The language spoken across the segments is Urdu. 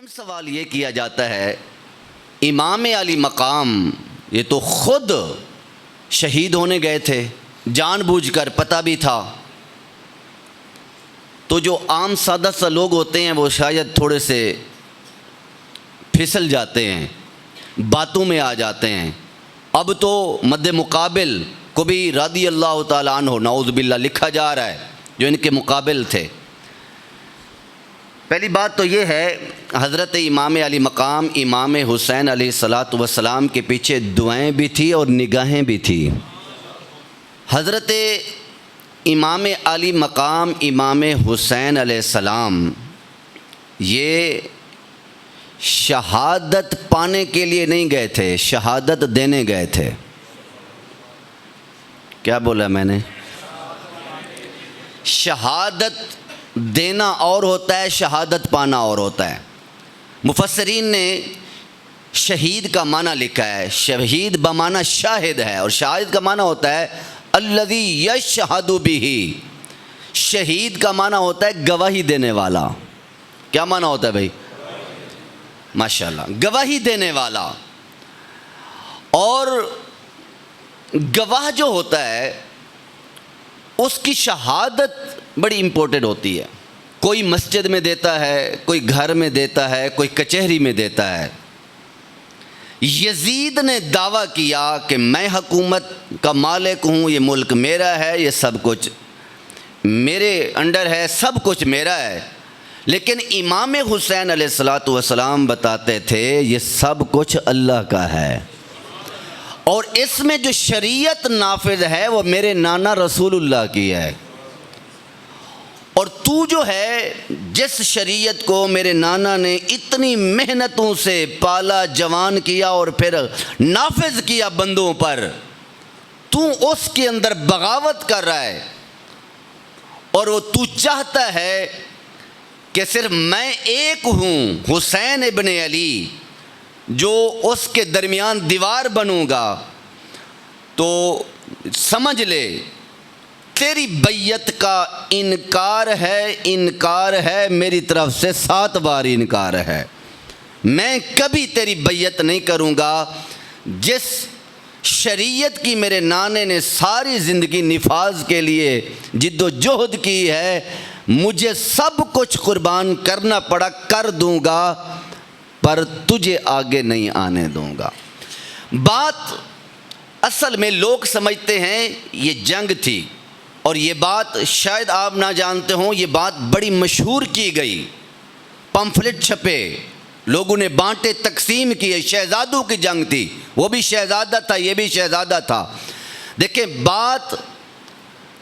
سوال یہ کیا جاتا ہے، امام علی مقام یہ تو خود شہید ہونے گئے تھے، جان بوجھ کر، پتہ بھی تھا، تو جو عام سادہ سا لوگ ہوتے ہیں وہ شاید تھوڑے سے پھسل جاتے ہیں، باتوں میں آ جاتے ہیں۔ اب تو مد مقابل کبھی رضی اللہ تعالیٰ عنہ نعوذ باللہ لکھا جا رہا ہے جو ان کے مقابل تھے۔ پہلی بات تو یہ ہے، حضرت امام علی مقام امام حسین علیہ الصلاۃ والسلام کے پیچھے دعائیں بھی تھی اور نگاہیں بھی تھی۔ حضرت امام علی مقام امام حسین علیہ السلام یہ شہادت پانے کے لیے نہیں گئے تھے، شہادت دینے گئے تھے۔ کیا بولا میں نے؟ شہادت دینا اور ہوتا ہے، شہادت پانا اور ہوتا ہے۔ مفسرین نے شہید کا معنی لکھا ہے، شہید بمعنی شاہد ہے، اور شاہد کا معنی ہوتا ہے الذی یشہد بہ۔ شہید کا معنی ہوتا ہے گواہی دینے والا۔ کیا معنی ہوتا ہے بھائی؟ ماشاءاللہ، گواہی دینے والا۔ اور گواہ جو ہوتا ہے اس کی شہادت بڑی امپورٹنٹ ہوتی ہے۔ کوئی مسجد میں دیتا ہے، کوئی گھر میں دیتا ہے، کوئی کچہری میں دیتا ہے۔ یزید نے دعویٰ کیا کہ میں حکومت کا مالک ہوں، یہ ملک میرا ہے، یہ سب کچھ میرے انڈر ہے، سب کچھ میرا ہے۔ لیکن امام حسین علیہ الصلاۃ والسلام بتاتے تھے یہ سب کچھ اللہ کا ہے، اور اس میں جو شریعت نافذ ہے وہ میرے نانا رسول اللہ کی ہے، اور تو جو ہے جس شریعت کو میرے نانا نے اتنی محنتوں سے پالا، جوان کیا اور پھر نافذ کیا بندوں پر، تو اس کے اندر بغاوت کر رہا ہے، اور وہ تو چاہتا ہے کہ صرف میں ایک ہوں، حسین ابن علی، جو اس کے درمیان دیوار بنوں گا، تو سمجھ لے تیری بیعت کا انکار ہے میری طرف سے، 7 بار انکار ہے۔ میں کبھی تیری بیعت نہیں کروں گا۔ جس شریعت کی میرے نانے نے ساری زندگی نفاذ کے لیے جد و جہد کی ہے، مجھے سب کچھ قربان کرنا پڑا، کر دوں گا، پر تجھے آگے نہیں آنے دوں گا۔ بات اصل میں لوگ سمجھتے ہیں یہ جنگ تھی، اور یہ بات شاید آپ نہ جانتے ہوں، یہ بات بڑی مشہور کی گئی، پمفلٹ چھپے، لوگوں نے بانٹے، تقسیم کیے، شہزادوں کی جنگ تھی، وہ بھی شہزادہ تھا، یہ بھی شہزادہ تھا۔ دیکھیں بات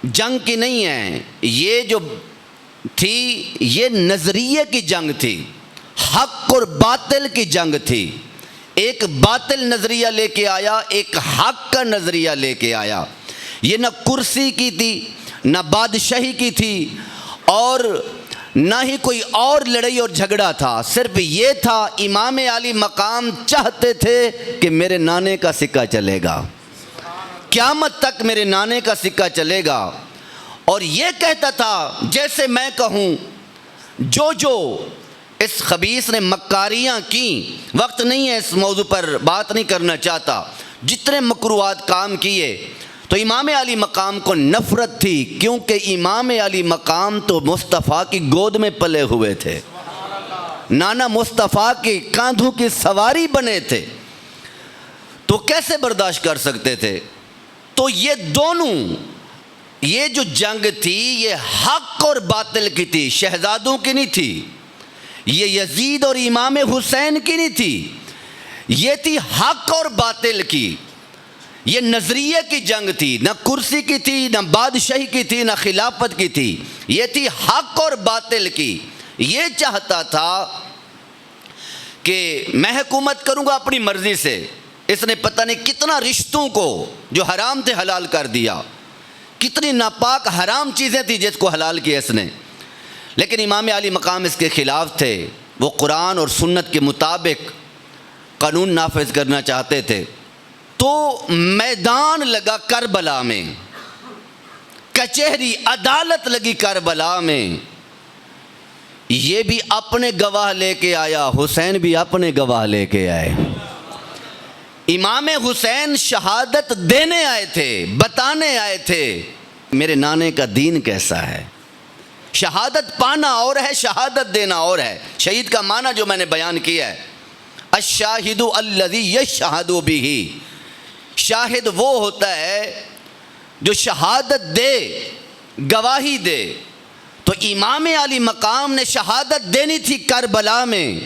جنگ کی نہیں ہے، یہ جو تھی یہ نظریے کی جنگ تھی، حق اور باطل کی جنگ تھی۔ ایک باطل نظریہ لے کے آیا، ایک حق کا نظریہ لے کے آیا۔ یہ نہ کرسی کی تھی، نہ بادشاہی کی تھی، اور نہ ہی کوئی اور لڑائی اور جھگڑا تھا، صرف یہ تھا امام علی مقام چاہتے تھے کہ میرے نانے کا سکہ چلے گا، قیامت تک میرے نانے کا سکہ چلے گا، اور یہ کہتا تھا جیسے میں کہوں۔ جو اس خبیث نے مکاریاں کی، وقت نہیں ہے اس موضوع پر بات نہیں کرنا چاہتا، جتنے مکروہات کام کیے، تو امام علی مقام کو نفرت تھی، کیونکہ امام علی مقام تو مصطفیٰ کی گود میں پلے ہوئے تھے، نانا مصطفیٰ کے کاندھوں کی سواری بنے تھے، تو کیسے برداشت کر سکتے تھے؟ تو یہ دونوں، یہ جو جنگ تھی یہ حق اور باطل کی تھی، شہزادوں کی نہیں تھی، یہ یزید اور امام حسین کی نہیں تھی، یہ تھی حق اور باطل کی۔ یہ نظریے کی جنگ تھی، نہ کرسی کی تھی، نہ بادشاہی کی تھی، نہ خلافت کی تھی، یہ تھی حق اور باطل کی۔ یہ چاہتا تھا کہ میں حکومت کروں گا اپنی مرضی سے۔ اس نے پتہ نہیں کتنا رشتوں کو جو حرام تھے حلال کر دیا، کتنی ناپاک حرام چیزیں تھیں جس کو حلال کیا اس نے، لیکن امام علی مقام اس کے خلاف تھے۔ وہ قرآن اور سنت کے مطابق قانون نافذ کرنا چاہتے تھے، تو میدان لگا کربلا میں، کچہری عدالت لگی کربلا میں، یہ بھی اپنے گواہ لے کے آیا، حسین بھی اپنے گواہ لے کے آئے۔ امام حسین شہادت دینے آئے تھے، بتانے آئے تھے میرے نانے کا دین کیسا ہے۔ شہادت پانا اور ہے، شہادت دینا اور ہے۔ شہید کا معنی جو میں نے بیان کیا ہے، الشاہد الذی یشہد بہ، شاہد وہ ہوتا ہے جو شہادت دے، گواہی دے۔ تو امام علی مقام نے شہادت دینی تھی کربلا میں،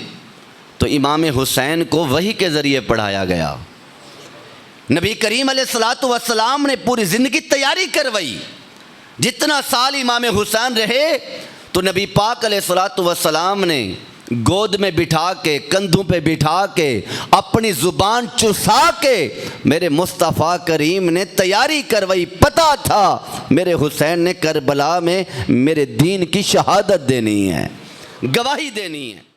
تو امام حسین کو وحی کے ذریعے پڑھایا گیا۔ نبی کریم علیہ الصلوۃ والسلام نے پوری زندگی تیاری کروائی۔ جتنا سال امام حسین رہے تو نبی پاک علیہ الصلوۃ والسلام نے گود میں بٹھا کے، کندھوں پہ بٹھا کے، اپنی زبان چسا کے میرے مصطفیٰ کریم نے تیاری کروائی۔ پتہ تھا میرے حسین نے کربلا میں میرے دین کی شہادت دینی ہے، گواہی دینی ہے۔